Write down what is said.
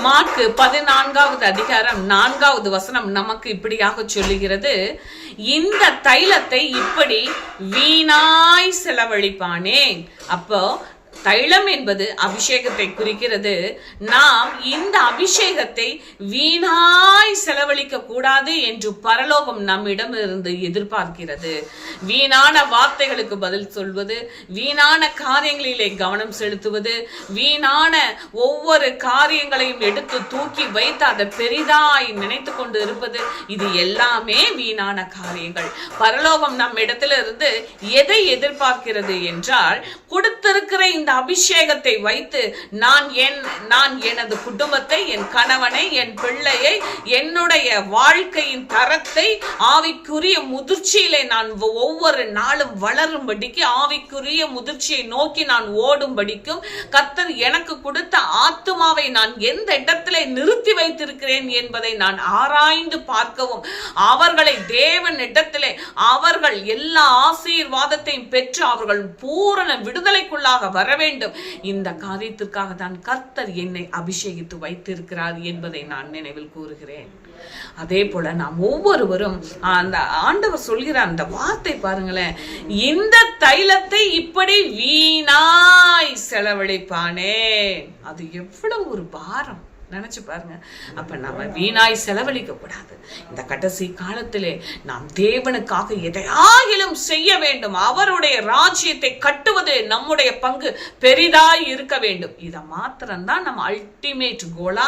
Mark 14வது அதிகாரம் 4வது வசனம் நமக்கு இப்படியாக சொல்லுகிறது, இந்த தைலத்தை இப்படி வீணாய் செலவழிப்பானேன். அப்போ தைலம் என்பது அபிஷேகத்தை குறிக்கிறது. நாம் இந்த அபிஷேகத்தை வீணாய் செலவழிக்க கூடாது என்று பரலோகம் நம்மிடம் இருந்து எதிர்பார்க்கிறது. வீணான வார்த்தைகளுக்கு பதில் சொல்வது, வீணான காரியங்களிலே கவனம் செலுத்துவது, வீணான ஒவ்வொரு காரியங்களையும் எடுத்து தூக்கி வைத்து அதை பெரிதாய் நினைத்து கொண்டு இருப்பது, இது எல்லாமே வீணான காரியங்கள். பரலோகம் நம் இடத்திலிருந்து எதை எதிர்பார்க்கிறது என்றால், கொடுத்திருக்கிற இந்த அபிஷேகத்தை வைத்து நான் எனது குடும்பத்தை, என் கணவனை, என் பிள்ளையை, என்னுடைய வாழ்க்கையின் தரத்தை ஆவிக்குரிய முதிர்ச்சியிலே நான் ஒவ்வொரு நாளும் வளரும்படிக்கு, ஆவிக்குரிய முதிர்ச்சியை நோக்கி நான் ஓடும்படிக்கும் கர்த்தர் எனக்கு கொடுத்த ஆத்துமாவை நான் எந்த இடத்திலே நிறுத்தி வைத்திருக்கிறேன் என்பதை நான் ஆராய்ந்து பார்க்கவும், அவர்களை தேவன் இடத்திலே அவர்கள் எல்லா ஆசீர்வாதத்தையும் பெற்று அவர்கள் பூரண விடுதலைக்குள்ளாக வர வேண்டும். இந்த காரியத்திற்காக தான் கர்த்தர் என்னை அபிஷேகித்து வைத்திருக்கிறார் என்பதை நான் நினைவில் கூறுகிறேன். அதே போல நாம் ஒவ்வொருவரும் அந்த ஆண்டவர் சொல்கிற அந்த வார்த்தை பாருங்களேன், இந்த தைலத்தை இப்படி வீணாய் செலவழிப்பானே. அது எவ்வளவு ஒரு பாரம் நினைச்சு பாருங்க. அப்ப நம்ம வீணாய் செலவழிக்க கூடாது. இந்த கடைசி காலத்திலே நாம் தேவனுக்காக எதையாகிலும் செய்ய வேண்டும். அவருடைய ராஜ்யத்தை கட்டுவது நம்முடைய பங்கு பெரிதாய் இருக்க வேண்டும். இதை மாத்திரம்தான் நம்ம அல்டிமேட் கோலா